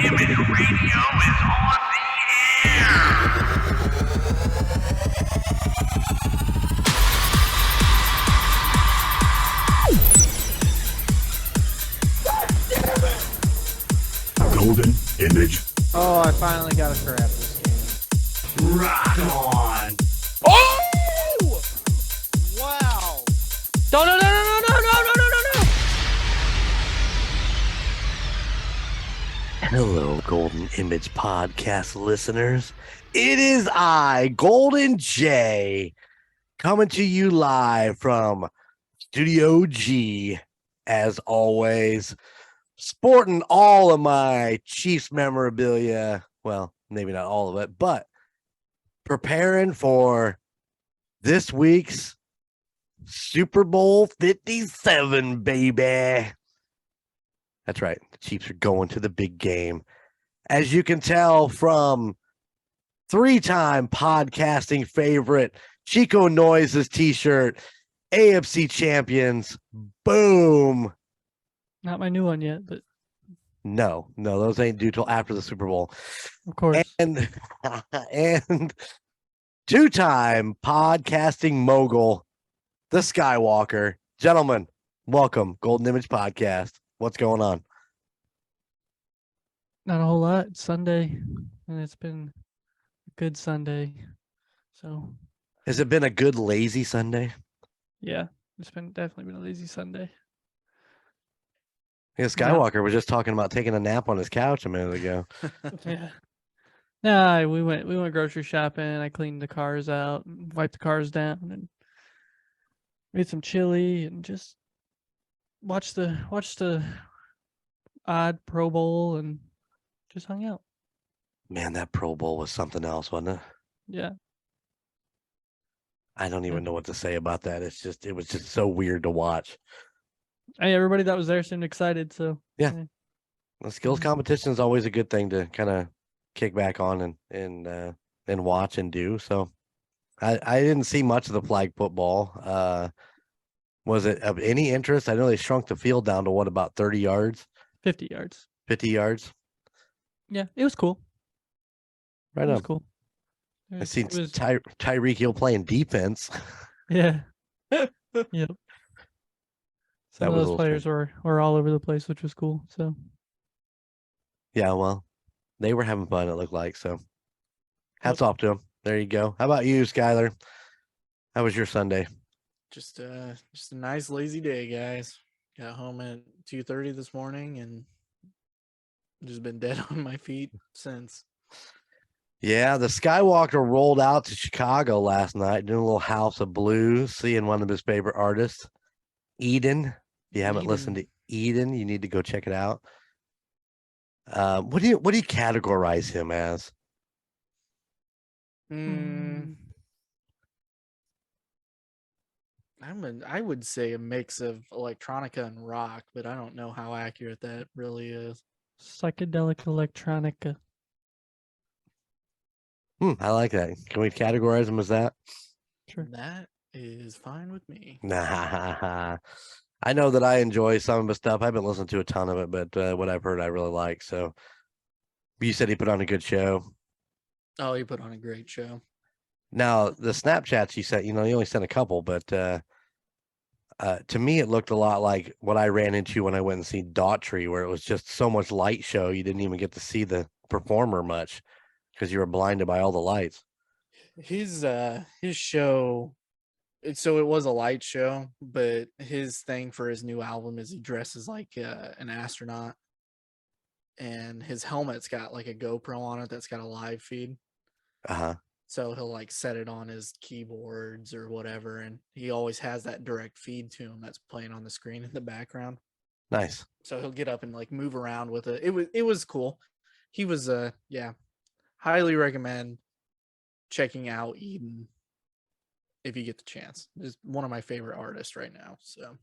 Image Radio is on the air. Golden Image. Oh, I finally got to crap this game. Rock on. Oh! Wow. No, no, no, no, no, no, no, no, no, no, no. Hello, Golden Image Podcast listeners. It is I, Golden J, coming to you live from Studio G, as always, sporting all of my Chiefs memorabilia. Well, maybe not all of it, but preparing for this week's Super Bowl 57, baby. That's right. The Chiefs are going to the big game. As you can tell from three-time podcasting favorite Chico Noise's t-shirt, AFC champions. Boom. Not my new one yet, but No, those ain't due till after the Super Bowl. of course. And two-time podcasting mogul, the Skywalker. Gentlemen, welcome, Golden Image Podcast. What's going on? Not a whole lot. It's Sunday, and it's been a good Sunday. So, Has it been a good lazy Sunday? yeah, it's definitely been a lazy Sunday. Yeah, Skywalker was just talking about taking a nap on his couch a minute ago. Yeah. Nah, we went grocery shopping. I cleaned the cars out, and wiped the cars down, and made some chili, and just watched the odd Pro Bowl, and just hung out. Man, that Pro Bowl was something else, wasn't it? Yeah. I don't even know what to say about that. It was just so weird to watch. Hey, everybody that was there seemed excited. So Yeah. The skills competition is always a good thing to kind of kick back on and watch and do. So I didn't see much of the flag football. Was it of any interest? I know they shrunk the field down to what, about 30 yards? 50 yards. 50 yards? Yeah, it was cool. Right It was on. cool. I seen It was- Tyreek Hill playing defense. Yeah. Yep. Some That of was a those little players were all over the place, which was cool. So Yeah, well, they were having fun, it looked like. So hats off to them. There you go. How about you, Skyler? How was your Sunday? Just a nice lazy day, guys. Got home at 2:30 this morning and just been dead on my feet since. Yeah, the Skywalker rolled out to Chicago last night, doing a little House of Blues, seeing one of his favorite artists, Eden. If you haven't listened to Eden, you need to go check it out. What do you categorize him as? I would say a mix of electronica and rock, but I don't know how accurate that really is. psychedelic electronica. I like that. Can we categorize him as that? Sure. That is fine with me. Nah. I know that I enjoy some of his stuff. I haven't listened to a ton of it, but what I've heard I really like. So you said he put on a good show. Oh, you put on a great show. Now, the Snapchats you sent, you only sent a couple, but to me, it looked a lot like what I ran into when I went and seen Daughtry, where it was just so much light show. You didn't even get to see the performer much because you were blinded by all the lights. His show, so it was a light show, but his thing for his new album is he dresses like an astronaut, and his helmet's got like a GoPro on it that's got a live feed. Uh-huh. So he'll like set it on his keyboards or whatever, and he always has that direct feed to him that's playing on the screen in the background. Nice. So he'll get up and like move around with it. It was cool. He was highly recommend checking out Eden if you get the chance. He's one of my favorite artists right now. So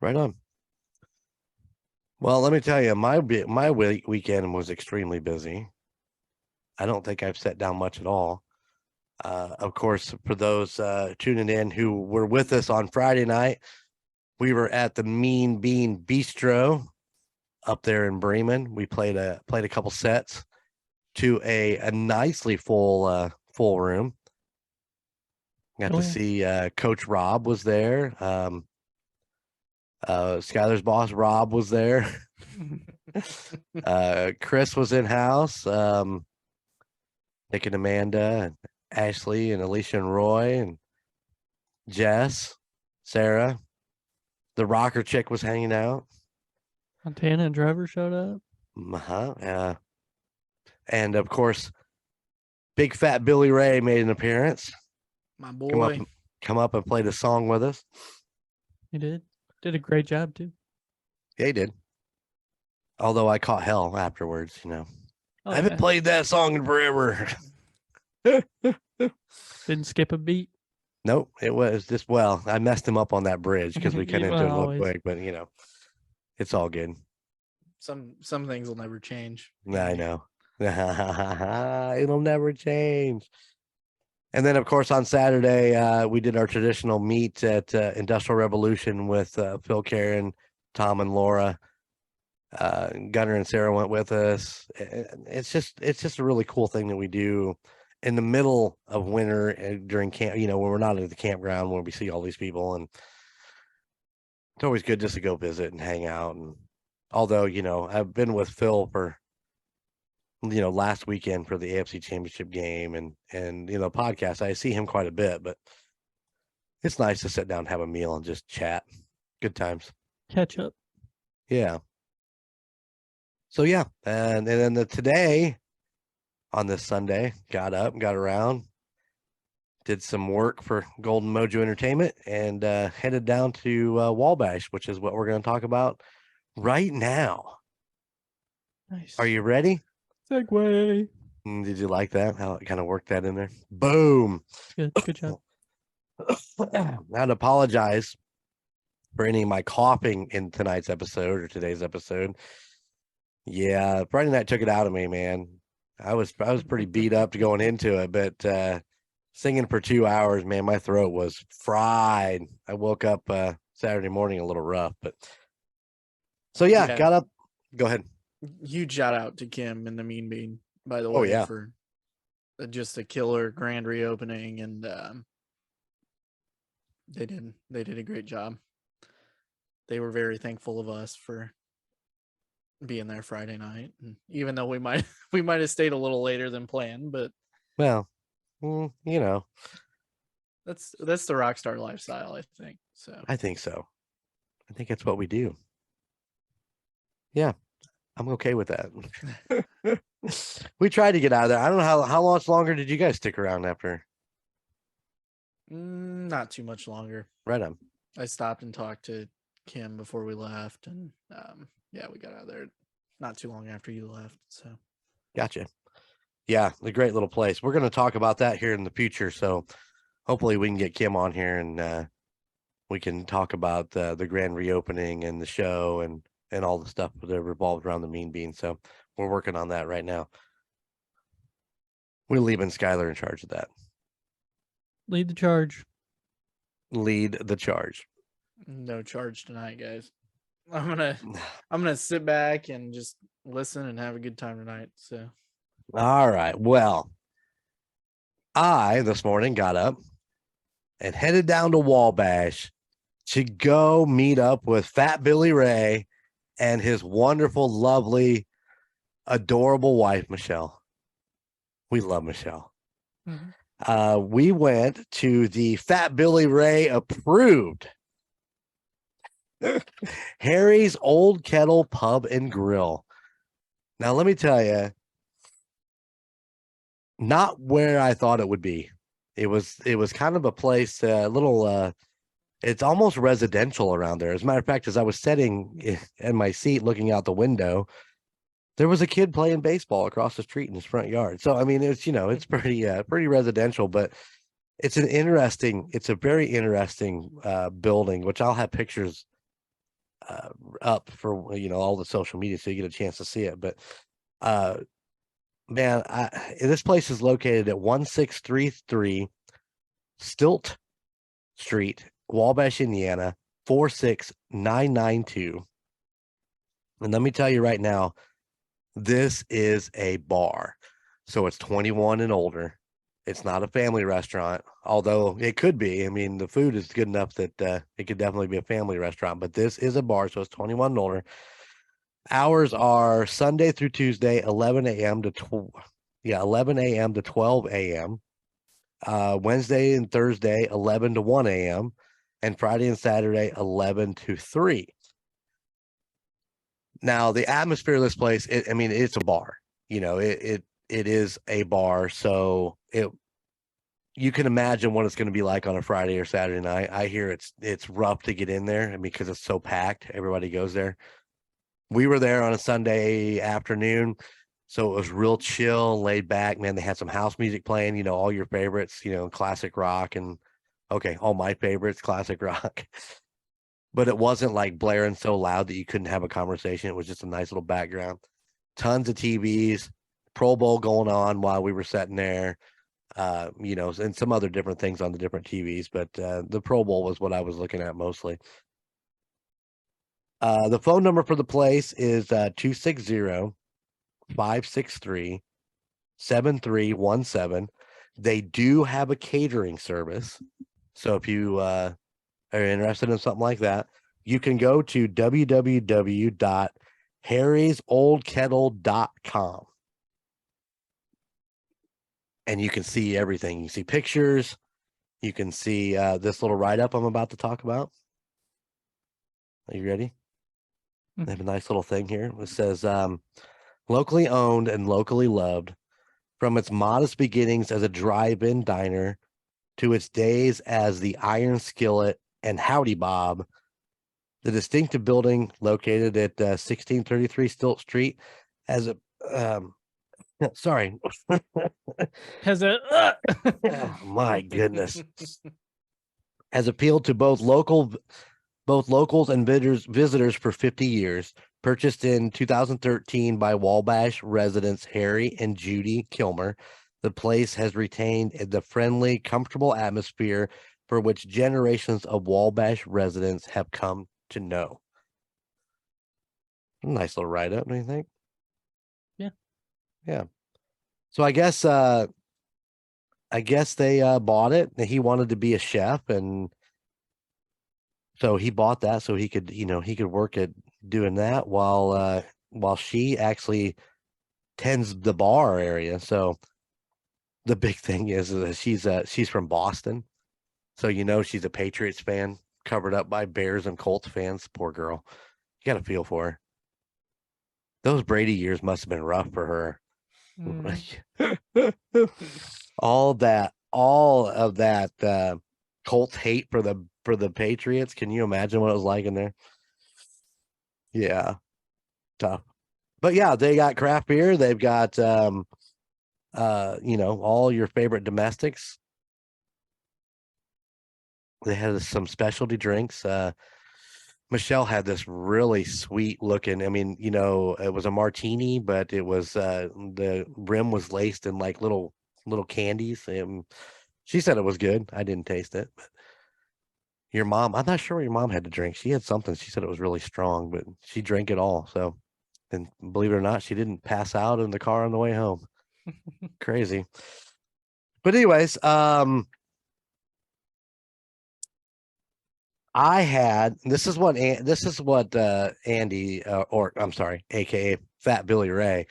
Right on. Well, let me tell you, my weekend was extremely busy. I don't think I've sat down much at all. Of course, for those tuning in who were with us on Friday night, we were at the Mean Bean Bistro up there in Bremen. We played a couple sets to a nicely full room. Got Oh, to yeah. see Coach Rob was there. Skyler's boss Rob was there. Chris was in house. Nick and Amanda, and Ashley and Alicia and Roy and Jess, Sarah. The rocker chick was hanging out. Montana and Driver showed up. And of course, Big Fat Billy Ray made an appearance. My boy. Come up and played a song with us. He did. Did a great job too. Yeah, he did. Although I caught hell afterwards, you know. Oh, I haven't yeah. played that song in forever. Didn't skip a beat. Nope, it was just, well, I messed him up on that bridge because we cut You into it real always. quick, but you know, it's all good. Some things will never change. I know. It'll never change. And then, of course, on Saturday, we did our traditional meet at Industrial Revolution with Phil Karen, Tom, and Laura. Gunnar and Sarah went with us. It's just a really cool thing that we do in the middle of winter during camp. You know, when we're not at the campground, when we see all these people, and it's always good just to go visit and hang out. And although, you know, I've been with Phil for, you know, last weekend for the AFC Championship game and you know, podcast, I see him quite a bit, but it's nice to sit down and have a meal and just chat. Good times. Catch up. Yeah. So yeah, and then today on this Sunday, got up, got around, did some work for Golden Mojo Entertainment, and headed down to Wabash, which is what we're going to talk about right now. Nice. Are you ready? Segway. Did you like that? How it kind of worked that in there? Boom. Good job. I'd apologize for any of my coughing in tonight's episode or today's episode. Yeah, Friday night took it out of me, man. I was pretty beat up going into it, but singing for 2 hours, man, my throat was fried. I woke up Saturday morning a little rough, but so yeah, got up. Go ahead. Huge shout out to Kim and the Mean Bean, by the way, Oh, yeah. for just a killer grand reopening, and they did a great job. They were very thankful of us for being there Friday night, and even though we might have stayed a little later than planned, but Well, you know, that's the rock star lifestyle, I think. So I think so. I think that's what we do. Yeah, I'm okay with that. We tried to get out of there. I don't know how much longer did you guys stick around after? not too much longer. Right on. I stopped and talked to Kim before we left, and yeah, we got out of there not too long after you left. So Gotcha. Yeah, a great little place. We're going to talk about that here in the future. So hopefully we can get Kim on here and we can talk about the grand reopening and the show and all the stuff that revolved around the Mean Bean. So we're working on that right now. We're leaving Skyler in charge of that. Lead the charge. Lead the charge. no charge tonight, guys. I'm gonna sit back and just listen and have a good time tonight. So All right. Well, I this morning got up and headed down to Wabash to go meet up with Fat Billy Ray and his wonderful, lovely, adorable wife, Michelle. We love Michelle. Mhm. We went to the Fat Billy Ray approved Harry's Old Kettle Pub and Grill. Now, let me tell you, not where I thought it would be. It was kind of a place, it's almost residential around there. As a matter of fact, as I was sitting in my seat looking out the window, there was a kid playing baseball across the street in his front yard. So, I mean, it's, it's pretty residential, but it's a very interesting building, which I'll have pictures up for, all the social media so you get a chance to see it. But man, this place is located at 1633 Stilt Street, Wabash, Indiana, 46992. And let me tell you right now, this is a bar. So it's 21 and older. It's not a family restaurant, although it could be. I mean, the food is good enough that it could definitely be a family restaurant, but this is a bar. So it's 21 and older. Hours are Sunday through Tuesday, 11 a.m. to 11 a.m. to 12 a.m. Wednesday and Thursday, 11 to 1 a.m. and Friday and Saturday, 11 to 3. Now, the atmosphere of this place, it's a bar. It is a bar, so you can imagine what it's going to be like on a Friday or Saturday night. I hear it's rough to get in there, because it's so packed. Everybody goes there. We were there on a Sunday afternoon, so it was real chill, laid back. Man, they had some house music playing, all your favorites, classic rock and all my favorites, classic rock. But it wasn't like blaring so loud that you couldn't have a conversation. It was just a nice little background. Tons of TVs, Pro Bowl going on while we were sitting there, and some other different things on the different TVs. But the Pro Bowl was what I was looking at mostly. The phone number for the place is 260-563-7317. They do have a catering service. So if you are interested in something like that, you can go to www.harrysoldkettle.com. And you can see everything. You see pictures. You can see this little write-up I'm about to talk about. Are you ready? They have a nice little thing here. It says, locally owned and locally loved, from its modest beginnings as a drive-in diner to its days as the Iron Skillet and Howdy Bob, the distinctive building located at 1633 Stilt Street has a sorry. Has a Oh, my goodness. Has appealed to both locals and visitors for 50 years. Purchased in 2013 by Wabash residents Harry and Judy Kilmer, the place has retained the friendly, comfortable atmosphere for which generations of Wabash residents have come to know. Nice little write-up, don't you think? Yeah. So I guess they bought it. He wanted to be a chef, and so he bought that so he could work at doing that while she actually tends the bar area. So the big thing is that she's from Boston, so she's a Patriots fan, covered up by Bears and Colts fans. Poor girl. You got to feel for her. Those Brady years must have been rough for her. All of that Colts hate for the Patriots. Can you imagine what it was like in there? Yeah, tough. But yeah, they got craft beer. They've got all your favorite domestics. They had some specialty drinks. Michelle had this really sweet looking. It was a martini, but it was the rim was laced in like little candies. She said it was good. I didn't taste it. But your mom, I'm not sure what your mom had to drink. She had something. She said it was really strong, but she drank it all. So, and believe it or not, she didn't pass out in the car on the way home. Crazy. But anyways, this is what Andy, or I'm sorry, AKA Fat Billy Ray,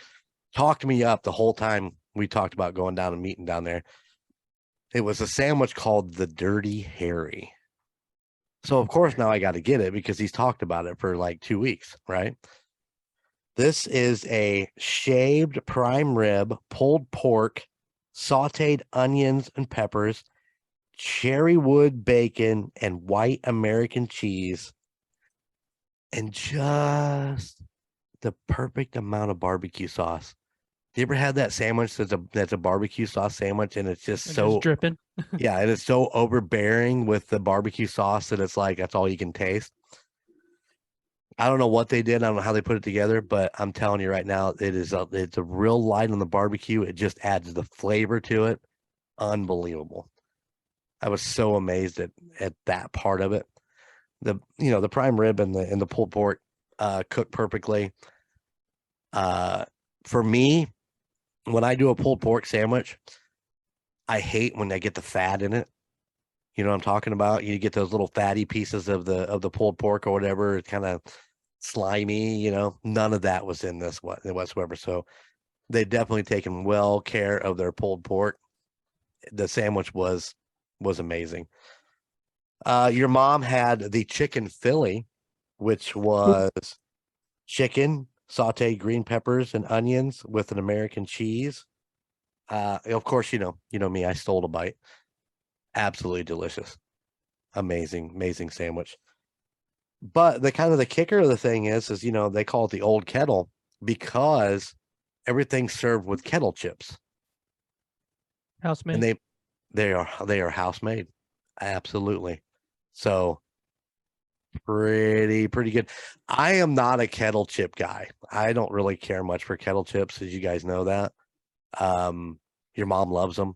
talked me up the whole time we talked about going down and meeting down there. It was a sandwich called the Dirty Harry. So of course now I got to get it because he's talked about it for like 2 weeks, right? This is a shaved prime rib, pulled pork, sauteed onions and peppers, cherry wood bacon, and white American cheese, and just the perfect amount of barbecue sauce. You ever had that sandwich that's a barbecue sauce sandwich, and it's just just dripping? Yeah, and it's so overbearing with the barbecue sauce that it's like that's all you can taste. I don't know what they did. I don't know how they put it together, but I'm telling you right now, it's a real light on the barbecue. It just adds the flavor to it. Unbelievable. I was so amazed at that part of it. The prime rib and the pulled pork. cooked perfectly. For me, when I do a pulled pork sandwich, I hate when they get the fat in it. You know what I'm talking about? You get those little fatty pieces of the pulled pork or whatever. It's kind of slimy, you know. None of that was in this whatsoever. So they definitely taken well care of their pulled pork. The sandwich was amazing. Your mom had the chicken Philly, which was chicken, sauteed green peppers and onions with an American cheese. Of course, you know me, I stole a bite. Absolutely delicious. Amazing sandwich. But the kicker of the thing is, you know, they call it the old kettle because everything's served with kettle chips. House And made. they are house made. Absolutely. So pretty good. I am not a kettle chip guy. I don't really care much for kettle chips, as you guys know that. Your mom loves them.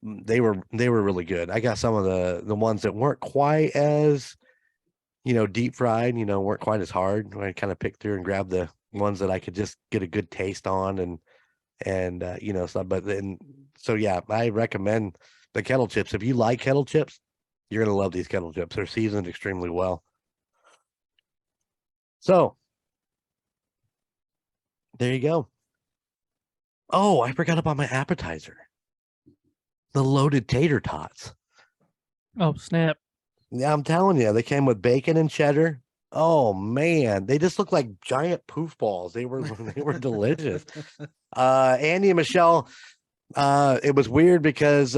They were really good. I got some of the ones that weren't quite as, you know, deep fried, you know, weren't quite as hard. I kind of picked through and grabbed the ones that I could just get a good taste on and you know, so yeah, I recommend the kettle chips. If you like kettle chips, you're gonna love these kettle chips. They're seasoned extremely well. So there you go. Oh, I forgot about my appetizer. The loaded tater tots. Oh snap! Yeah, I'm telling you, they came with bacon and cheddar. Oh man, they just look like giant poof balls. They were delicious. Andy and Michelle, it was weird because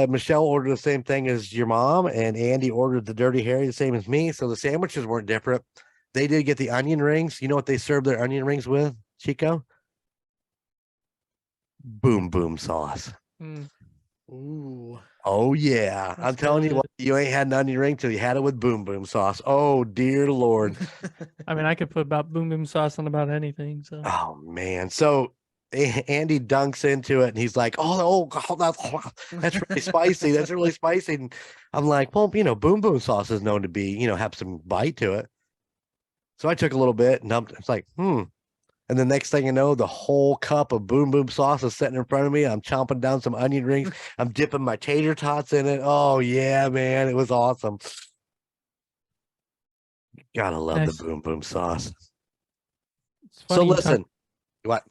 Michelle ordered the same thing as your mom, and Andy ordered the Dirty Harry the same as me. So the sandwiches weren't different. They did get the onion rings. You know what they served their onion rings with, Chico? Boom boom sauce. Mm, Ooh. Oh yeah, that's I'm telling you good. what, you ain't had an onion ring till you had it with boom boom sauce. Oh dear Lord. I mean, I could put about boom boom sauce on about anything. So Oh man. So Andy dunks into it and he's like, oh God, that's really spicy. That's really spicy. And I'm like, well, you know, boom boom sauce is known to be, you know, have some bite to it. So I took a little bit and it's like, And the next thing you know, the whole cup of boom boom sauce is sitting in front of me. I'm chomping down some onion rings. I'm dipping my tater tots in it. Oh yeah, man. It was awesome. Gotta love the nice. boom boom sauce. It's So funny. listen, what?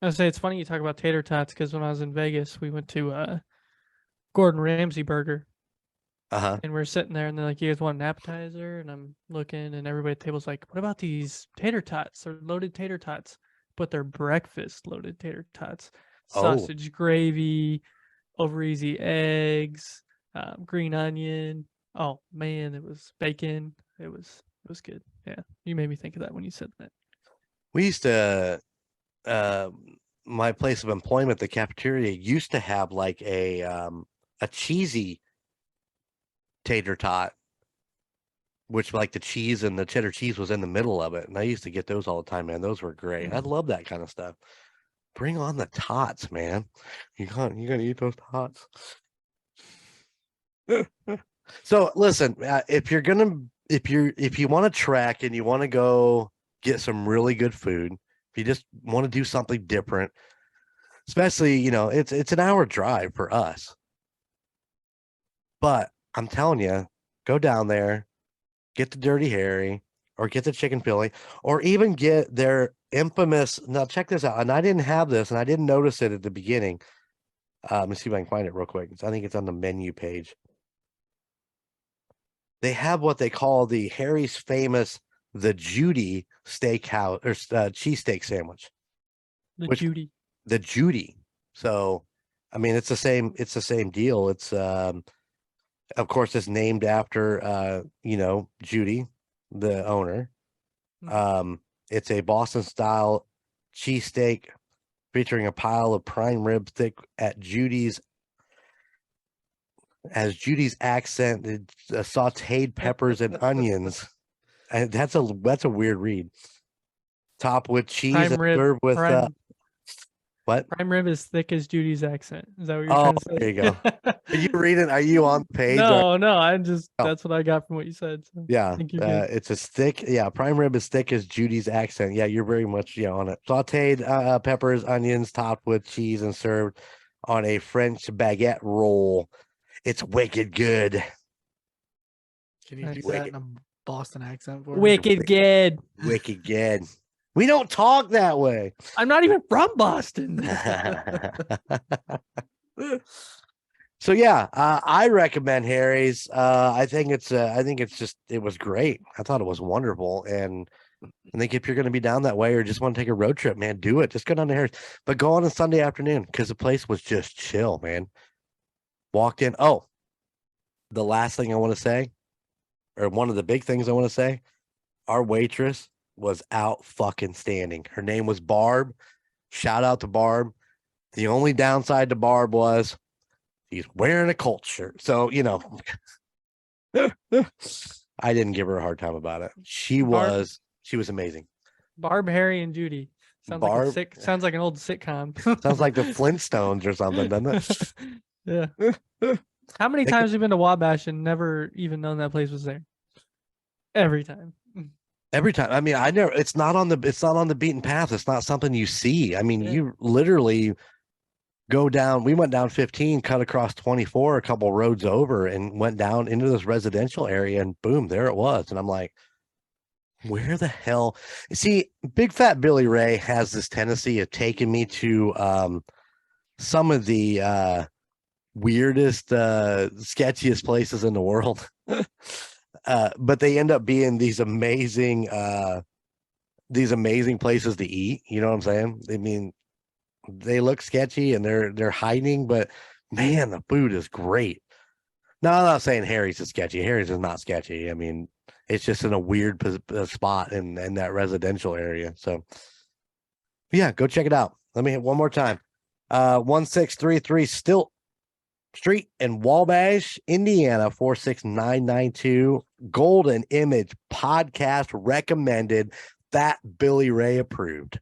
I say it's funny you talk about tater tots because when I was in Vegas, we went to Gordon Ramsay Burger, Uh-huh. and we're sitting there, and they're like, "You guys want an appetizer?" And I'm looking, and everybody at the table's like, "What about these tater tots? They're loaded tater tots, but they're breakfast loaded tater tots, Oh. sausage gravy, over easy eggs, green onion. Oh man, it was bacon. It was good. Yeah, you made me think of that when you said that. We used to my place of employment, the cafeteria used to have like a cheesy tater tot, which like the cheese and the cheddar cheese was in the middle of it. And I used to get those all the time, man. Those were great. I love that kind of stuff. Bring on the tots, man. You gonna eat those tots. So listen, if you want to track and you want to go get some really good food, if you just want to do something different, especially, you know, it's an hour drive for us. But I'm telling you, go down there, get the Dirty Harry, or get the chicken Philly, or even get their infamous. Now check this out, and I didn't have this, and I didn't notice it at the beginning. Let me see if I can find it real quick. I think it's on the menu page. They have what they call the Harry's famous the Judy steakhouse or cheesesteak sandwich. The Which- Judy. The Judy. So, I mean, it's the same deal. It's of course it's named after you know, Judy, the owner. It's a Boston style cheesesteak featuring a pile of prime rib thick at Judy's accent, sauteed peppers and onions. And that's a weird read. Top with cheese Prime and rib. served with Prime. What? Prime rib is thick as Judy's accent. Is that what you're Oh, trying to say? there you go. Are you reading? Are you on the page? No, I'm just Oh. that's what I got from what you said. So Yeah, I think you're good. it's as thick. Yeah, prime rib is thick as Judy's accent. Yeah, you're very much on it. Sautéed peppers, onions, topped with cheese, and served on a French baguette roll. It's wicked good. Can you do Nice. that in a Boston accent for me? Wicked good. Wicked good. We don't talk that way. I'm not even from Boston. So yeah, I recommend Harry's. I think it's just it was great. I thought it was wonderful, and I think if you're going to be down that way or just want to take a road trip, man, do it. Just go down to Harry's, but go on a Sunday afternoon because the place was just chill, man. Walked in. Oh, the last thing I want to say, or one of the big things I want to say, our waitress was out fucking standing. Her name was Barb. Shout out to Barb. The only downside to Barb was she's wearing a Colts shirt. So, I didn't give her a hard time about it. She was amazing. Barb, Harry, and Judy. Barb- Sounds like an old sitcom. Sounds like the Flintstones or something, doesn't it? Yeah. How many They times have you been to Wabash and never even known that place was there? Every time. Every time. I mean, it's not on the beaten path. It's not something you see. I mean, Yeah. you literally go down. We went down 15, cut across 24, a couple roads over, and went down into this residential area, and boom, there it was. And I'm like, where the hell? See, Big Fat Billy Ray has this tendency of taking me to some of the weirdest, sketchiest places in the world. But they end up being these amazing places to eat. You know what I'm saying? I mean, they look sketchy and they're hiding, but man, the food is great. No, I'm not saying Harry's is sketchy. Harry's is not sketchy. I mean, it's just in a weird spot in that residential area. So yeah, go check it out. Let me hit one more time. 1633 Stilt Street in Wabash, Indiana, 46992. Golden Image Podcast recommended. Fat Billy Ray approved.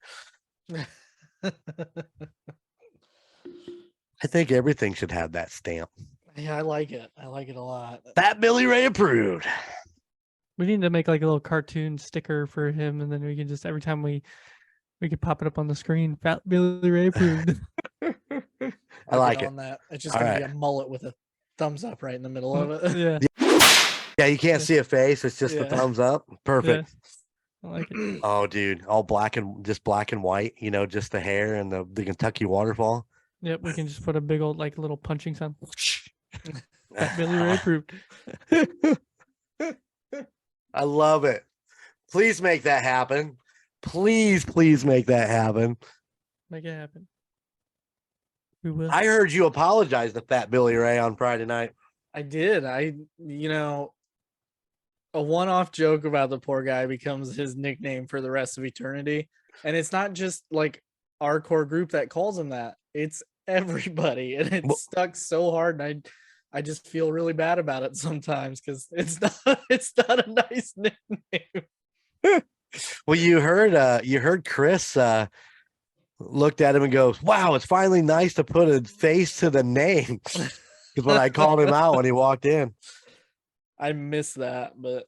I think everything should have that stamp. Yeah, I like it. I like it a lot. Fat Billy Ray approved. We need to make like a little cartoon sticker for him, and then we can just every time we could pop it up on the screen. Fat Billy Ray approved. I like get it. on that. It's just All gonna right. be a mullet with a thumbs up right in the middle of it. Yeah. Yeah, you can't see a face. It's just the Yeah. thumbs up. Perfect. I like it. Oh, dude, all black and white. Just the hair and the Kentucky waterfall. Yep, we can just put a big old like little punching sound. Fat Billy Ray approved. I love it. Please make that happen. Please make that happen. Make it happen. We will. I heard you apologize to Fat Billy Ray on Friday night. I did. A one-off joke about the poor guy becomes his nickname for the rest of eternity. And it's not just like our core group that calls him that. It's everybody. And it's Well- stuck so hard. And I just feel really bad about it sometimes because it's not a nice nickname. Well, you heard Chris looked at him and goes, "Wow, it's finally nice to put a face to the name." Because when I called him out when he walked in, I miss that, but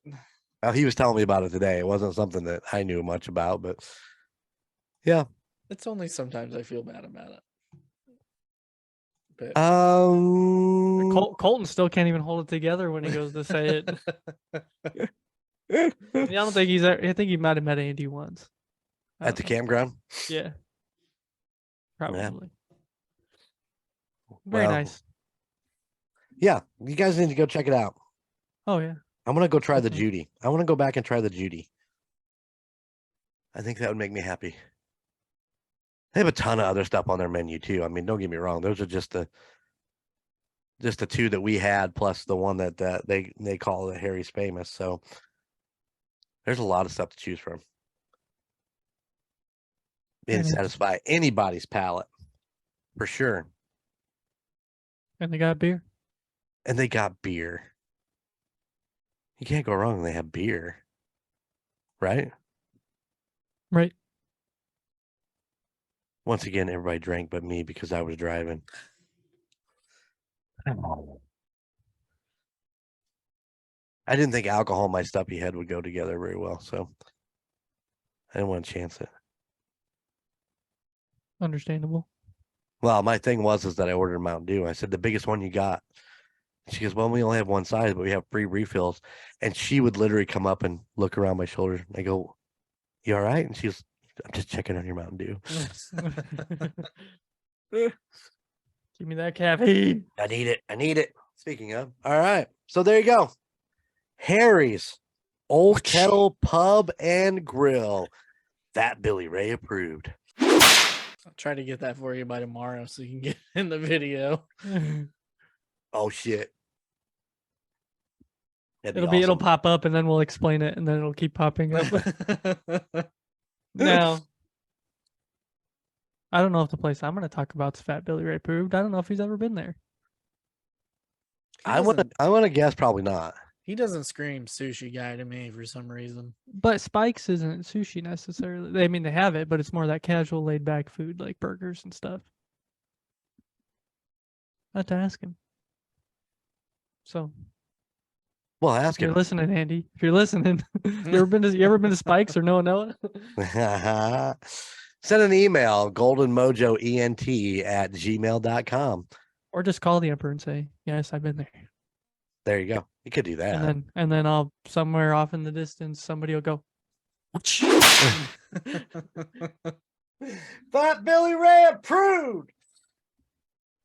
he was telling me about it today. It wasn't something that I knew much about, but yeah. it's only sometimes I feel bad about it. But Colton still can't even hold it together when he goes to say it. I don't think I think he might have met Andy once. I At the don't know. campground. Yeah. Probably. Well, Very nice. Yeah, you guys need to go check it out. Oh yeah. I'm gonna go try the Definitely. Judy. I want to go back and try the Judy. I think that would make me happy. They have a ton of other stuff on their menu too. I mean, don't get me wrong; those are just the two that we had, plus the one that they call the Harry's Famous. So there's a lot of stuff to choose from. And Mhm. satisfy anybody's palate, for sure. And they got beer. And they got beer. You can't go wrong when they have beer, right? Right. Once again, everybody drank but me because I was driving. I didn't think alcohol and my stuffy head would go together very well, so I didn't want to chance it. Understandable. Well, my thing was that I ordered Mountain Dew. I said, the biggest one you got. She goes, well, we only have one size, but we have free refills. And she would literally come up and look around my shoulder. I go, you all right? And she goes, I'm just checking on your Mountain Dew. Give me that caffeine. I need it. I need it. Speaking of, all right. So there you go. Harry's Old Kettle Pub and Grill. Fat Billy Ray approved. I'll try to get that for you by tomorrow so you can get in the video. Oh shit. It'll pop up and then we'll explain it and then it'll keep popping up. Now, I don't know if the place I'm going to talk about is Fat Billy Ray approved. I don't know if he's ever been there. I want to guess probably not. He doesn't scream sushi guy to me for some reason. But Spike's isn't sushi necessarily. I mean, they have it, but it's more that casual, laid back food like burgers and stuff. I have to ask him. So, Well, ask if you're him. listening, Andy, if you're listening, you ever been to Spike's or Noa Noa? Send an email, goldenmojoent@gmail.com. Or just call the Emperor and say, yes, I've been there. There you go. You could do that. And then I'll somewhere off in the distance, somebody will go, Fat Billy Ray approved.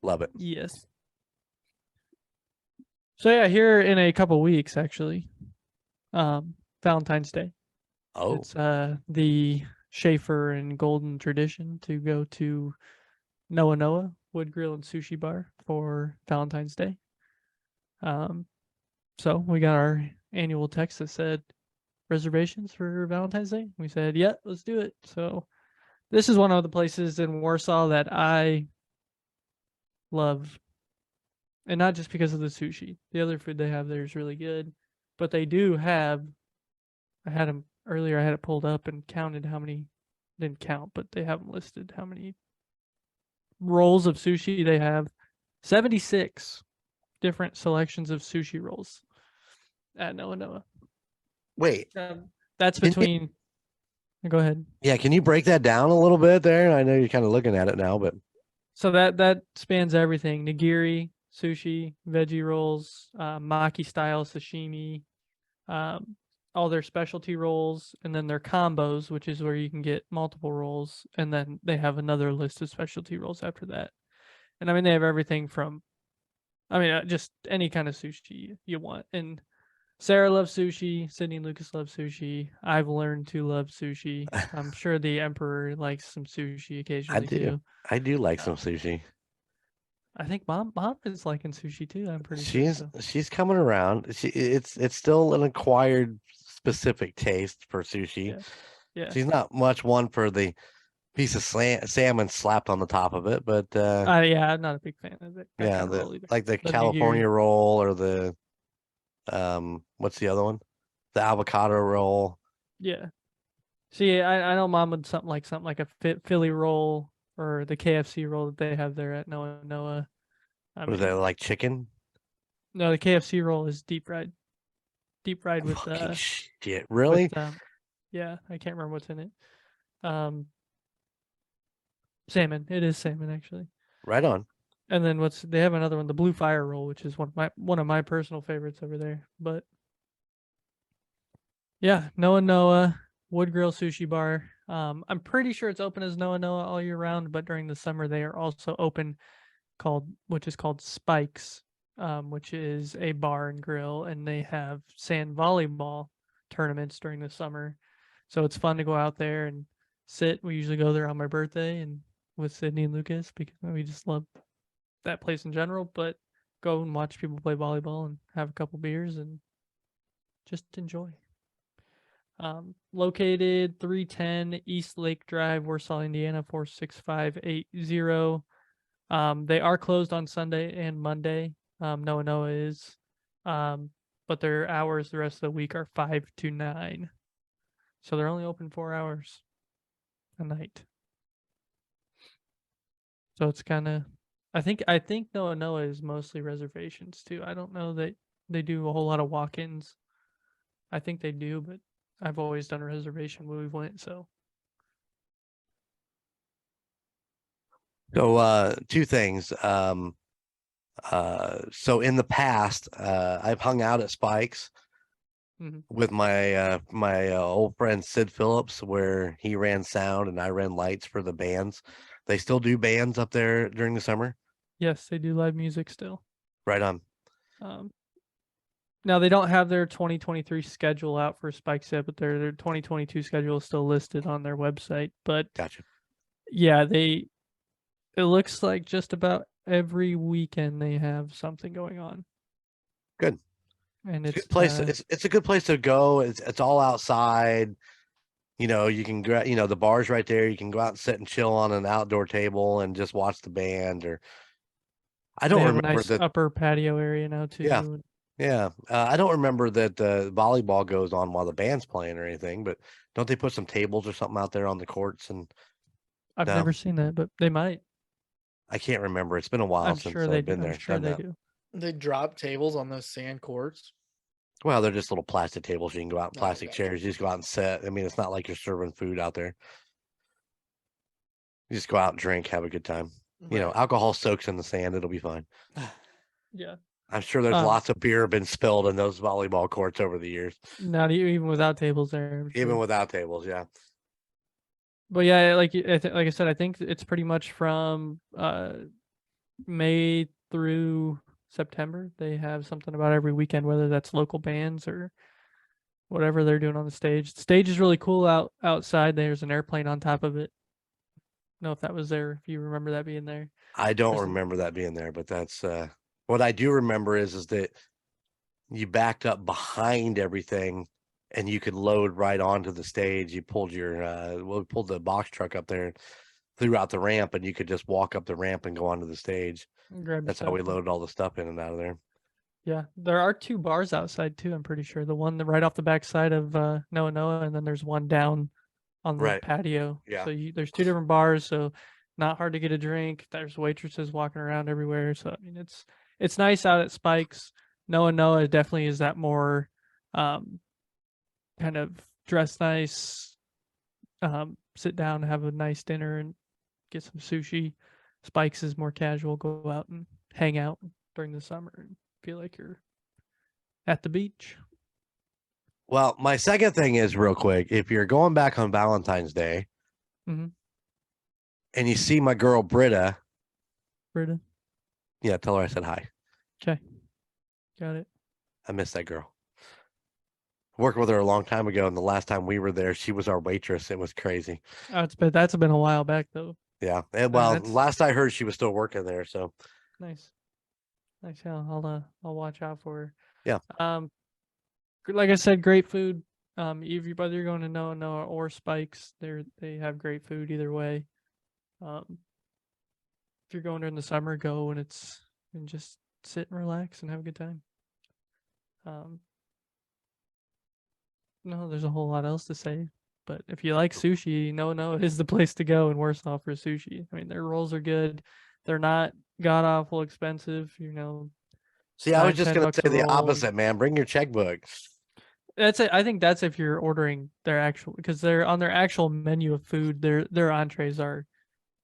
Love it. yes. So yeah, here in a couple weeks, actually, Valentine's Day. Oh, It's the Schaefer and Golden tradition to go to Noa Noa Wood Grill and Sushi Bar for Valentine's Day. So we got our annual text that said reservations for Valentine's Day. We said, yeah, let's do it. So this is one of the places in Warsaw that I love. And not just because of the sushi. The other food they have there is really good. But they do have, I had them earlier, I had it pulled up and counted how many, didn't count, but they haven't listed how many rolls of sushi they have. 76 different selections of sushi rolls at Noa Noa. wait. That's Can you- between, go ahead. Yeah, can you break that down a little bit there? I know you're kind of looking at it now, but So that spans everything: nigiri, sushi, veggie rolls, maki style sashimi, all their specialty rolls, and then their combos, which is where you can get multiple rolls, and then they have another list of specialty rolls after that. And I mean, they have everything from, just any kind of sushi you want. And Sarah loves sushi. Sydney and Lucas love sushi. I've learned to love sushi. I'm sure the Emperor likes some sushi occasionally too. I do like some sushi. I think mom is liking sushi too. I'm pretty sure. So. She's coming around. It's still an acquired specific taste for sushi. Yeah. She's not much one for the piece of salmon slapped on the top of it, but Yeah, I'm not a big fan of it. yeah, like the The California nigiri. roll or the what's the other one? The avocado roll. Yeah. See, I know mom would something like a Philly roll or the KFC roll that they have there at Noa Noa. Was that like chicken? No, the KFC roll is deep fried with Fucking shit, really? with, yeah, I can't remember what's in it. Salmon. It is salmon actually. Right on. And then they have another one, the blue fire roll, which is one of my personal favorites over there. But yeah, Noa Noa Wood Grill Sushi Bar. I'm pretty sure it's open as Noa Noa all year round, but during the summer they are also open, which is called Spikes, which is a bar and grill, and they have sand volleyball tournaments during the summer. So it's fun to go out there and sit. We usually go there on my birthday and with Sydney and Lucas because we just love that place in general, but go and watch people play volleyball and have a couple beers and just enjoy. Located 310 East Lake Drive, Warsaw, Indiana 46580. They are closed on Sunday and Monday. Noa Noa is, but their hours the rest of the week are 5 to 9, so they're only open 4 hours a night. So it's kind of, I think Noa Noa is mostly reservations too. I don't know that they do a whole lot of walk-ins. I think they do, but I've always done a reservation when we went. So So two things. So in the past, I've hung out at Spike's Mhm. with my old friend Sid Phillips, where he ran sound and I ran lights for the bands. They still do bands up there during the summer. yes, they do live music still. Right on. Um, Now they don't have their 2023 schedule out for Spikes yet, but their 2022 schedule is still listed on their website. But Gotcha. yeah, it looks like just about every weekend they have something going on. Good. And It's a it's good place. It's a good place to go. It's all outside. You can grab, the bar's right there. You can go out and sit and chill on an outdoor table and just watch the band. Or I they don't have a remember nice that. upper patio area now too. Yeah. and Yeah, I don't remember that the volleyball goes on while the band's playing or anything, but don't they put some tables or something out there on the courts? And I've no, never seen that, but they might. I can't remember. It's been a while I'm since sure they I've do. been I'm there, sure done they that. do. They drop tables on those sand courts. Well, they're just little plastic tables. You can go out, Oh, plastic gotcha. chairs. You just go out and sit. I mean, it's not like you're serving food out there. You just go out and drink, have a good time. Right. Alcohol soaks in the sand. It'll be fine. Yeah. I'm sure there's lots of beer been spilled in those volleyball courts over the years, Not even without tables there. I'm even sure. without tables. Yeah. But yeah, like like I said, I think it's pretty much from May through September. They have something about every weekend, whether that's local bands or whatever they're doing on the stage. The stage is really cool outside. There's an airplane on top of it. Know if that was there, if you remember that being there. I don't There's- remember that being there, but that's what I do remember is that you backed up behind everything and you could load right onto the stage. You pulled we pulled the box truck up there, threw out the ramp, and you could just walk up the ramp and go onto the stage. Grab your That's how we stuff. loaded all the stuff in and out of there. Yeah, there are 2 bars outside too. I'm pretty sure the one right off the back side of Noa Noa, and then there's one down on the Right. patio. Yeah. So there's 2 different bars, so not hard to get a drink. There's waitresses walking around everywhere. So I mean, it's nice out at Spike's. Noa Noa definitely is that more kind of dress nice, sit down, have a nice dinner, and get some sushi. Spike's is more casual. Go out and hang out during the summer and feel like you're at the beach. Well, my second thing is real quick. If you're going back on Valentine's Day Mhm. and you see my girl Britta, Britta. yeah, tell her I said hi. Okay. Got it. I miss that girl. Worked with her a long time ago, and the last time we were there, she was our waitress. It was crazy. That's been a while back though. Yeah. And well, that's- last I heard, she was still working there. So Nice. Nice. Yeah, I'll watch out for her. Yeah. Like I said, great food. Whether you're going to Noa Noa or Spikes, they have great food either way. If you're going during the summer, go and just sit and relax and have a good time. No, there's a whole lot else to say, but if you like sushi, Noa Noa is the place to go in Warsaw for sushi. I mean, their rolls are good. They're not god awful expensive. see, I was $9, just $10 gonna a say the roll. opposite, man. Bring your checkbook. That's it. I think that's if you're ordering their actual, because they're on their actual menu of food. Their entrees are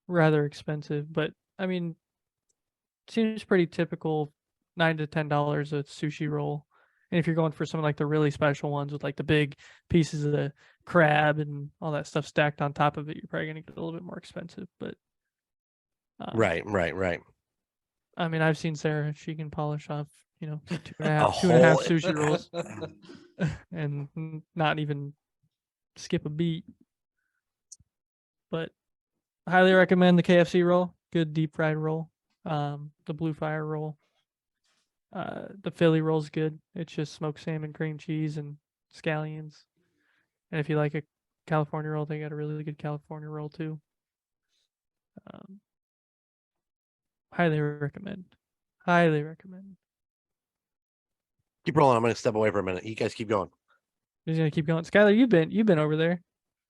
rather expensive, but I mean, seems pretty typical. $9 to $10 a sushi roll, and if you're going for some like the really special ones with like the big pieces of the crab and all that stuff stacked on top of it, you're probably gonna get a little bit more expensive. But Right. I mean, I've seen Sarah; she can polish off, two and a A half whole- sushi rolls and not even skip a beat. But highly recommend the KFC roll. Good deep fried roll. The blue fire roll. The Philly roll's good. It's just smoked salmon, cream cheese, and scallions. And if you like a California roll, they got a really good California roll too. Highly recommend. Highly recommend. Keep rolling. I'm gonna step away for a minute. You guys keep going. He's gonna keep going. Skyler, you've been over there.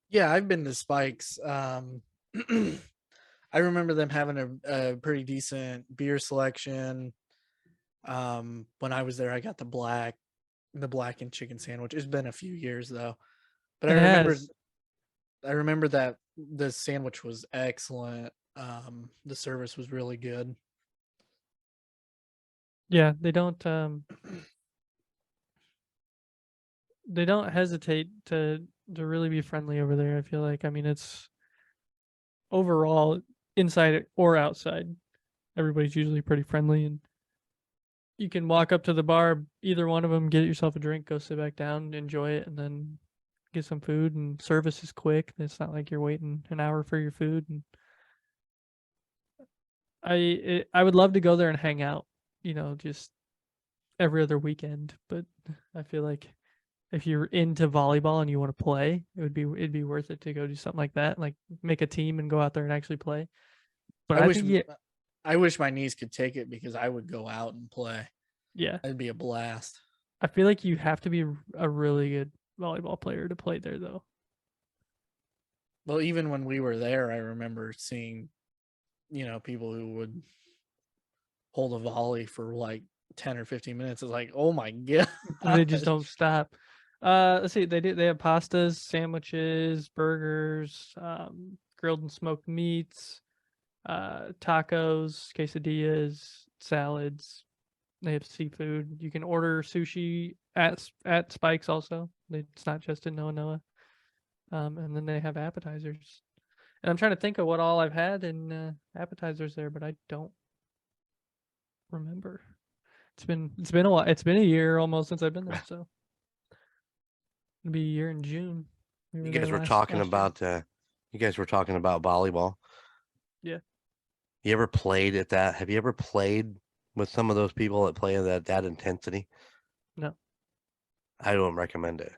Yeah, I've been to Spikes. I I remember them having a pretty decent beer selection. When I was there, I got the blackened chicken sandwich. It's been a few years though, but It has. I remember that the sandwich was excellent. The service was really good. Yeah, they don't hesitate to really be friendly over there. I feel like. I mean, it's overall inside or outside, everybody's usually pretty friendly, and you can walk up to the bar, either one of them, get yourself a drink, go sit back down, enjoy it, and then get some food. And service is quick. It's not like you're waiting an hour for your food. And I would love to go there and hang out, just every other weekend. But I feel like if you're into volleyball and you want to play, it'd be worth it to go do something like that, like make a team and go out there and actually play. But I wish my niece could take it because I would go out and play. yeah, It'd be a blast. I feel like you have to be a really good volleyball player to play there, though. Well, even when we were there, I remember seeing, people who would hold a volley for like 10 or 15 minutes. It's like, oh my god, They just don't stop. Let's see, they have pastas, sandwiches, burgers, grilled and smoked meats, tacos, quesadillas, salads. They have seafood. You can order sushi at Spike's also. It's not just in Noa Noa. And then they have appetizers. And I'm trying to think of what all I've had in appetizers there, but I don't remember. It's been a while. It's been a year almost since I've been there, so it'll be a year in June. You guys were talking about volleyball. Yeah. You ever played at that? Have you ever played with some of those people that play at that intensity? No. I don't recommend it.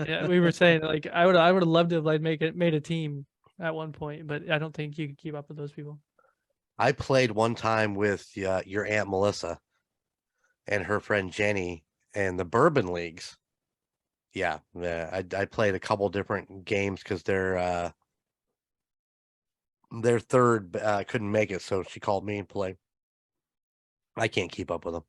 Yeah, we were saying like I would have loved to have like made a team at one point, but I don't think you could keep up with those people. I played one time with your Aunt Melissa and her friend Jenny and the Bourbon Leagues. Yeah, I played a couple different games because their third couldn't make it, so she called me and play. I can't keep up with them.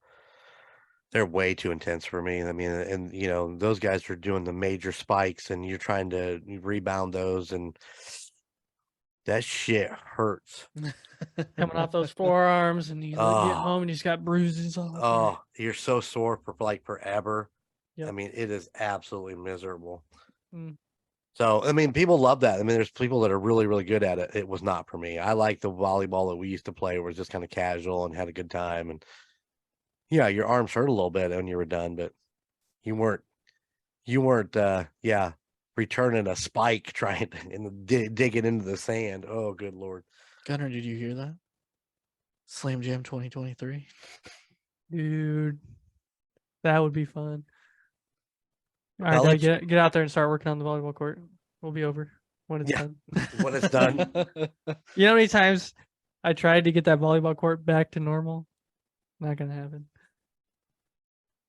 They're way too intense for me. I mean, and those guys are doing the major spikes, and you're trying to rebound those, and that shit hurts. Coming off those forearms, and you get home and you just got bruises all over. Oh, you're so sore for like forever. Yep. I mean, it is absolutely miserable. Mm. So, I mean, people love that. I mean, there's people that are really, really good at it. It was not for me. I like the volleyball that we used to play, where it was just kind of casual and had a good time. And yeah, your arms hurt a little bit when you were done, but you weren't, returning a spike trying to dig it into the sand. Oh, good Lord. Gunnar, did you hear that? Slam Jam 2023. Dude, that would be fun. All I'll right, let get out there and start working on the volleyball court. We'll be over when it's Yeah. done. When it's done. You know how many times I tried to get that volleyball court back to normal? Not gonna happen.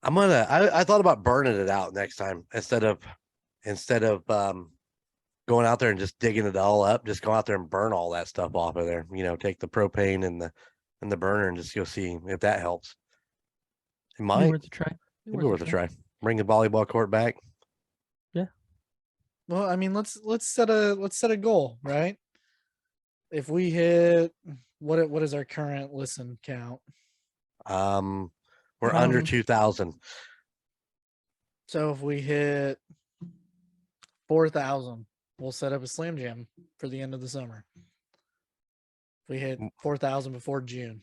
I thought about burning it out next time instead of going out there and just digging it all up. Just go out there and burn all that stuff off of there. Take the propane and the burner and just go see if that helps. It might. Be worth a try. It'd be worth a try. Bring the volleyball court back. Yeah. Well, I mean, let's set a goal, right? If we hit what is our current listen count? We're under 2,000. So if we hit 4,000, we'll set up a Slam Jam for the end of the summer. If we hit 4,000 before June.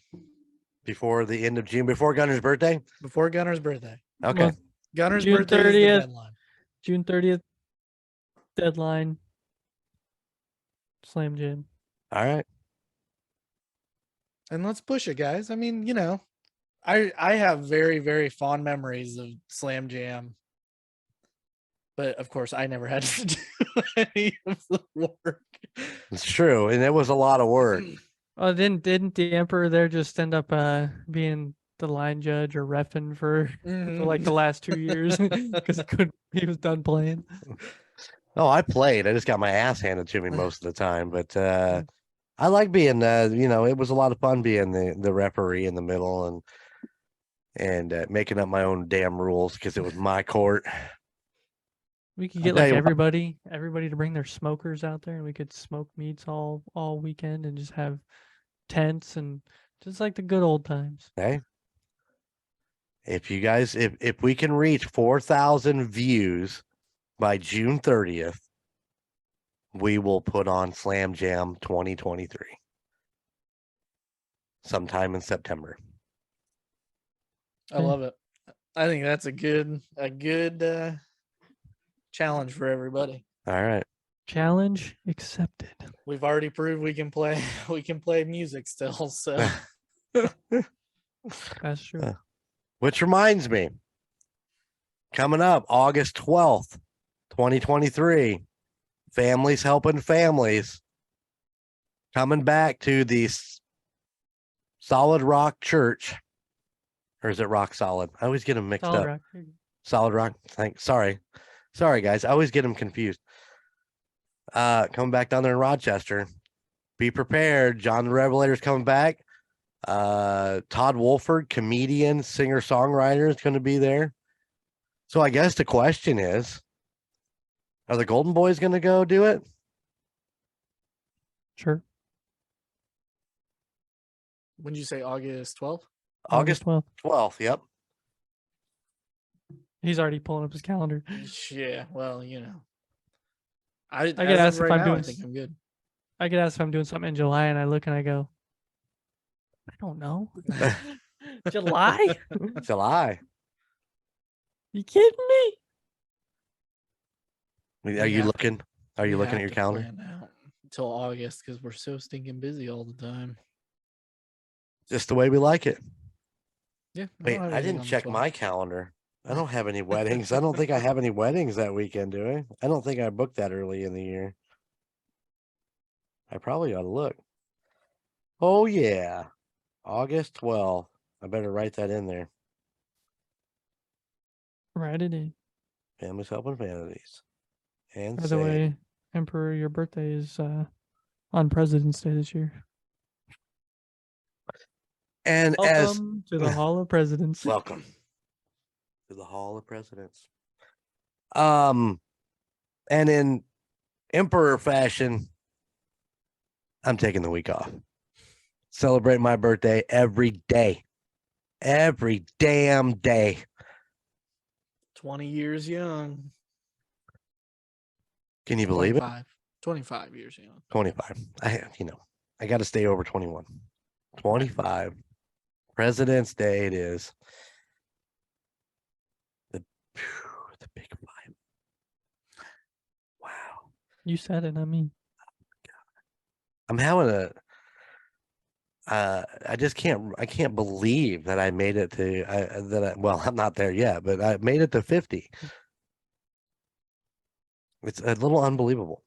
Before the end of June, before Gunner's birthday? Before Gunner's birthday. Okay. Well, Gunner's June birthday 30th. is the deadline. June 30th deadline. Slam Jam. All right. And let's push it, guys. I mean, I have very, very fond memories of Slam Jam. But of course, I never had to do any of the work. It's true. And it was a lot of work. Oh, didn't the Emperor there just end up being the line judge or reffing for like the last 2 years because he was done playing? Oh, I played. I just got my ass handed to me most of the time. But I like being, it was a lot of fun being the referee in the middle and making up my own damn rules because it was my court. We could I'll get tell like you what. everybody to bring their smokers out there, and we could smoke meats all weekend and just have tents and just like the good old times. Okay. If you guys, if we can reach 4,000 views by June 30th, we will put on Slam Jam 2023 sometime in September. I Okay. love it. I think that's a good challenge for everybody. All right. Challenge accepted. We've already proved we can play music still, so That's true. Which reminds me, coming up August 12th, 2023, Families Helping Families, coming back to the Solid Rock Church. Or is it Rock Solid? I always get them mixed Solid up. Rock. Solid Rock. Thanks. Sorry, guys. I always get them confused. Coming back down there in Rochester. Be prepared. John the Revelator's coming back. Todd Wolford, comedian, singer, songwriter, is going to be there. So I guess the question is, are the Golden Boys going to go do it? Sure. when did you say August 12th? August 12th. 12th. Yep. He's already pulling up his calendar. Yeah, well, I get as asked of if right I'm now, doing I think I'm good. I get asked if I'm doing something in July, and I look and I go, I don't know. July? July. You kidding me? Are you have looking? Are you We looking at have your to calendar? plan out until August because we're so stinking busy all the time. Just the way we like it. Yeah, Wait, don't have I anything didn't on the check 12th. my calendar. I don't have any weddings. I don't think I have any weddings that weekend, do I? I don't think I booked that early in the year. I probably ought to look. Oh, yeah. August 12th. I better write that in there. Write it in. Families Helping Families. And By the say, way, Emperor, your birthday is on President's Day this year. and as Welcome to the Hall of Presidents. welcome to the Hall of Presidents. And in Emperor fashion, I'm taking the week off. Celebrate my birthday every day. Every damn day. 20 years young. Can you believe it? 25 years young. 25. I got to stay over 21. 25. President's Day it is. The big five. Wow. You said it, not me. I'm having I can't believe that I made it to, well, I'm not there yet, but I made it to 50. It's a little unbelievable.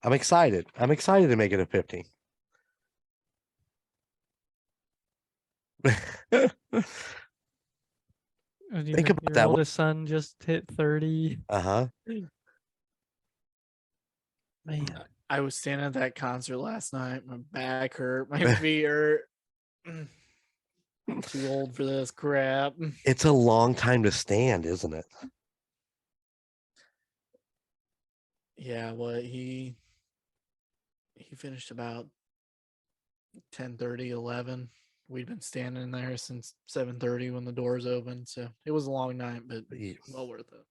I'm excited. I'm excited to make it a 50. Think about your that. oldest son just hit 30. Uh-huh. Man, I was standing at that concert last night. My back hurt. My feet hurt. I'm too old for this crap. It's a long time to stand, isn't it? Yeah, he finished about 10:30, 11. We'd been standing there since 7:30 when the doors opened, so it was a long night, but well worth it.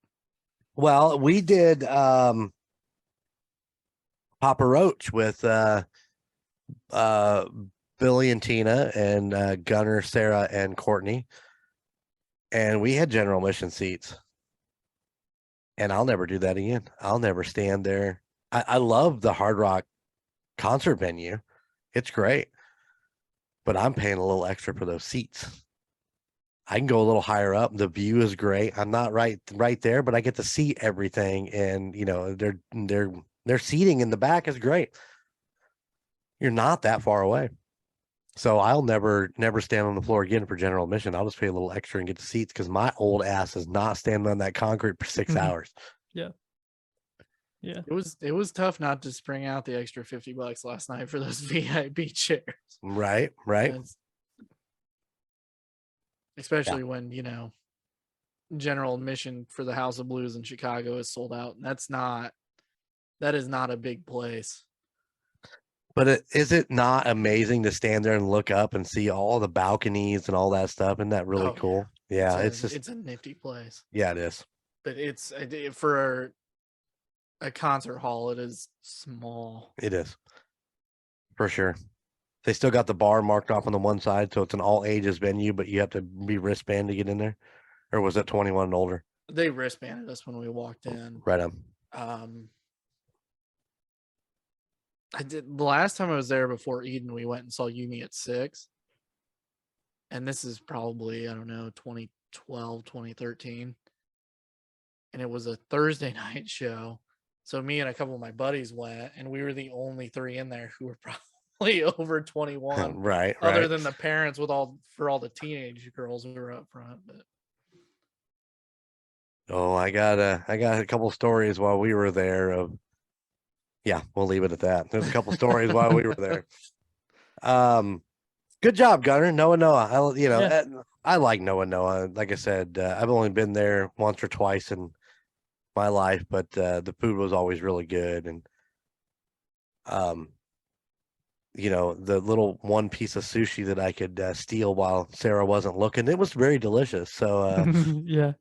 Well, we did Papa Roach with Billy and Tina and Gunnar, Sarah, and Courtney. And we had general admission seats. And I'll never do that again. I'll never stand there. I love the Hard Rock concert venue. It's great. But I'm paying a little extra for those seats. I can go a little higher up. The view is great. I'm not right there, but I get to see everything. And their seating in the back is great. You're not that far away. So I'll never stand on the floor again for general admission. I'll just pay a little extra and get the seats because my old ass is not standing on that concrete for 6 hours. Yeah. Yeah. It was tough not to spring out the extra $50 last night for those VIP chairs. Right. Right. It's- Especially when, general admission for the House of Blues in Chicago is sold out. And that is not a big place. But is it not amazing to stand there and look up and see all the balconies and all that stuff? Isn't that really Oh, yeah. cool? Yeah, it's just it's a nifty place. yeah, it is. But for a concert hall, it is small. It is for sure. They still got the bar marked off on the one side, so it's an all ages venue, but you have to be wristband to get in there. Or was it 21 and older? They wristbanded us when we walked in. Right on. I did the last time I was there before Eden, we went and saw Uni at 6. And this is probably, I don't know, 2012, 2013. And it was a Thursday night show. So me and a couple of my buddies went, and we were the only 3 in there who were probably over 21. Right. Other Right. than the parents for all the teenage girls who were up front. But Oh, I got a couple stories while we were there of yeah, we'll leave it at that. There's a couple stories while we were there. Good job, Gunner. Noa Noa. I like Noa Noa. Like I said, I've only been there once or twice in my life, but the food was always really good. And the little one piece of sushi that I could steal while Sarah wasn't looking, it was very delicious. So Yeah.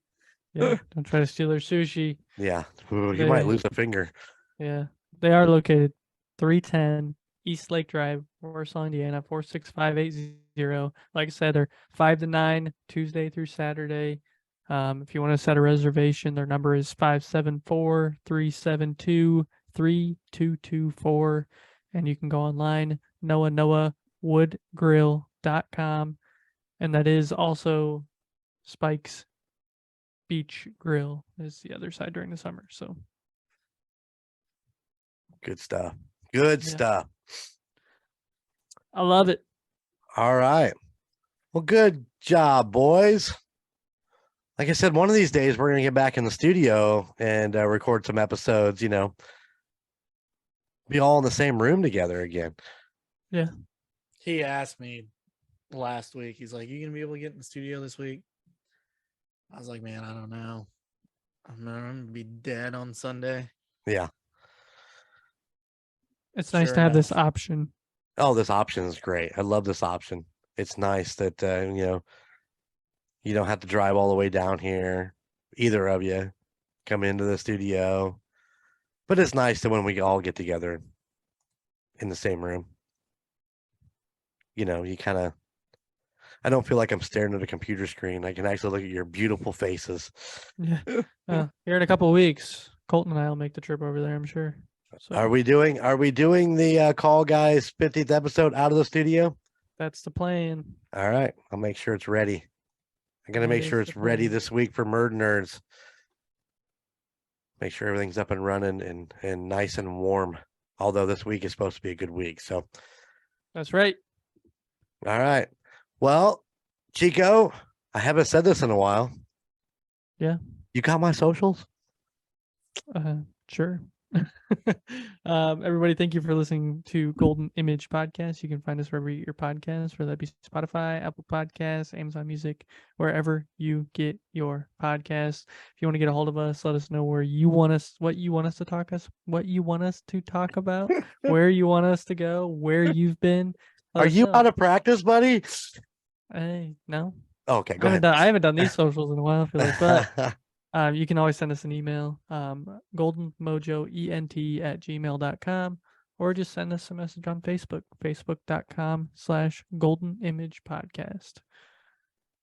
Don't try to steal her sushi. yeah, ooh, you might lose a finger. Yeah. They are located 310 East Lake Drive, Warsaw, Indiana, 46580. Like I said, they're 5 to 9, Tuesday through Saturday. If you want to set a reservation, their number is 574-372-3224. And you can go online, noanoawoodgrill.com. And that is also Spike's Beach Grill is the other side during the summer. So Good stuff. Good Yeah. stuff. I love it. All right. Well, good job, boys. Like I said, one of these days we're going to get back in the studio and record some episodes, be all in the same room together again. he asked me last week, he's like, "You gonna be able to get in the studio this week?" I was like, "Man, I don't know. I'm gonna be dead on Sunday." Yeah. It's nice Sure to have this enough. option. Oh, this option is great. I love this option. It's nice that, you don't have to drive all the way down here, either of you, come into the studio. But it's nice that when we all get together in the same room, you kind of, I don't feel like I'm staring at a computer screen. I can actually look at your beautiful faces. Yeah. Here in a couple of weeks, Colton and I will make the trip over there, I'm sure. So Are we doing the Call Guys 50th episode out of the studio? that's the plan. All right. I'll make sure it's ready. I'm going to That make sure is it's the ready plan. this week for MurdNerds. Make sure everything's up and running and nice and warm. Although this week is supposed to be a good week. So, That's right. all right. Well, Chico, I haven't said this in a while. Yeah. You got my socials? Sure. Everybody, thank you for listening to Golden Image Podcast. You can find us wherever you get your podcasts, whether that be Spotify, Apple Podcasts, Amazon Music, wherever you get your podcasts. If you want to get a hold of us, let us know what you want us to talk about, where you want us to go, where you've been. Let Are us you know. out of practice, buddy? Hey, no. Okay, go ahead. I haven't done these socials in a while, I feel like, but you can always send us an email, goldenmojoent@gmail.com, or just send us a message on Facebook, facebook.com/goldenimagepodcast.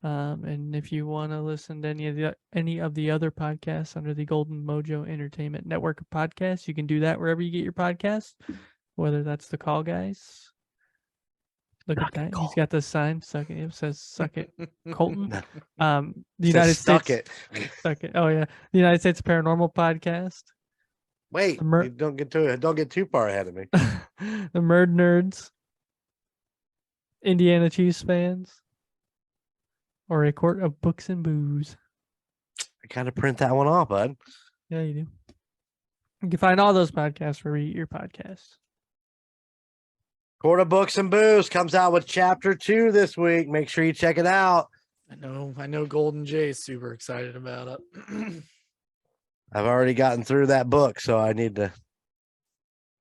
And if you want to listen to any of the other podcasts under the Golden Mojo Entertainment network of podcasts, you can do that wherever you get your podcasts, whether that's the Call Guys. Look at that. He's got the sign. Suck it. It says "Suck it, Colton." The United Stuck States. it. Suck it. Oh yeah, the United States Paranormal Podcast. Wait, The you don't get too far ahead of me. The MurdNerds. Indiana Chiefs fans. Or a quart of books and booze. I gotta print that one off, bud. Yeah, you do. You can find all those podcasts where you eat your podcasts. Court of Books and Booze comes out with chapter 2 this week. Make sure you check it out. I know Golden Jay is super excited about it. I've already gotten through that book, so I need to.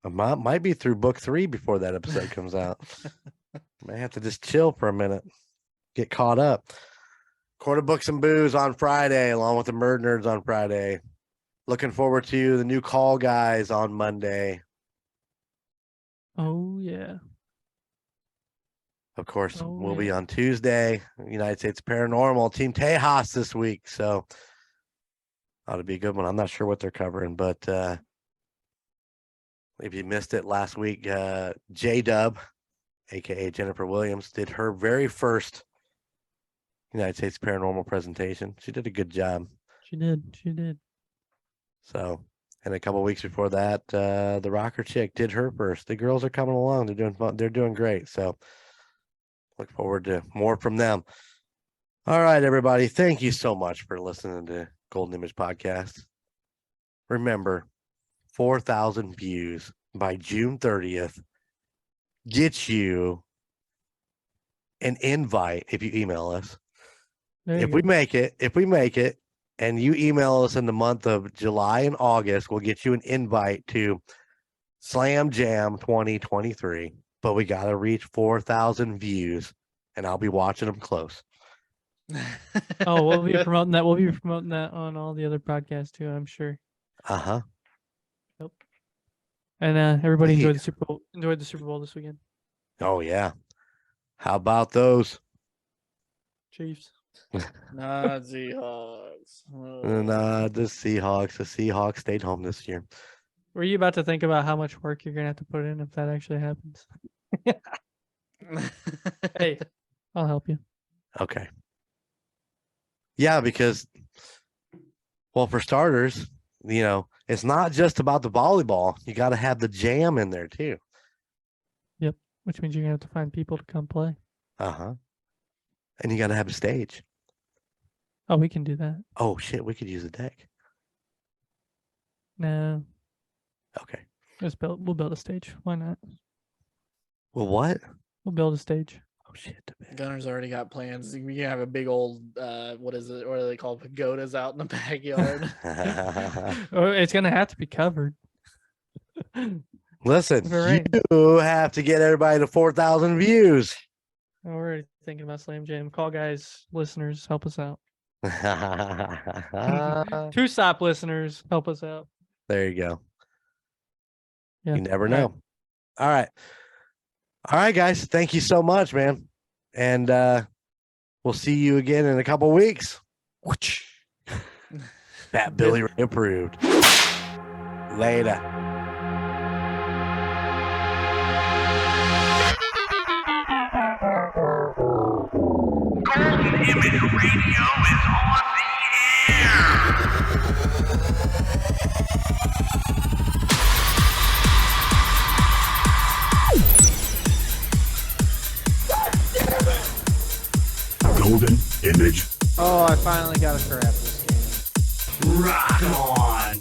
I might be through book 3 before that episode comes out. May have to just chill for a minute, get caught up. Court of Books and Booze on Friday, along with the MurdNerds on Friday. Looking forward to the new Call Guys on Monday. Oh, yeah. Of course, Oh, we'll be yeah. on Tuesday. United States Paranormal, Team Tejas this week. So ought to be a good one. I'm not sure what they're covering, but if you missed it last week, J-Dub, a.k.a. Jennifer Williams, did her very first United States Paranormal presentation. She did a good job. She did. She did. So, and a couple weeks before that, the rocker chick did her first. The girls are coming along. They're doing fun. They're doing great. So look forward to more from them. All right, everybody. Thank you so much for listening to Golden Image Podcast. Remember, 4,000 views by June 30th gets you an invite if you email us. There you If go. we make it, and you email us in the month of July and August, we'll get you an invite to Slam Jam 2023. But we got to reach 4,000 views, and I'll be watching them close. Oh, we'll be promoting that. We'll be promoting that on all the other podcasts too, I'm sure. Uh-huh. And everybody Hey. enjoyed the Super Bowl. Enjoyed the Super Bowl this weekend. Oh, yeah. How about those? Chiefs. Not Seahawks. And the Seahawks stayed home this year. Were you about to think about how much work you're gonna have to put in if that actually happens? Hey, I'll help you. Okay. Yeah, because, well, for starters, it's not just about the volleyball. You got to have the jam in there too. Which means you're gonna have to find people to come play. Uh-huh. And you got to have a stage. Oh, we can do that. Oh, shit, we could use a deck. No, Okay. we'll build a stage. Why not? Well, what? We'll build a stage. Oh, shit. Gunner's already got plans. We can have a big old what is it? What are they called? Pagodas out in the backyard. Oh, it's gonna have to be covered. Listen, If it rains. you have to get everybody to 4,000 views. I'm already thinking about Slam Jam. Call guys, listeners, help us out. There 2 stop listeners, help us out. you go. Yeah. You never All right. know. All right. All right, guys. Thank you so much, man. And we'll see you again in a couple weeks. Fat Billy Ray approved. Later. Golden Image Radio is on the air. Golden Image. Oh, I finally got to craft this game. Rock on.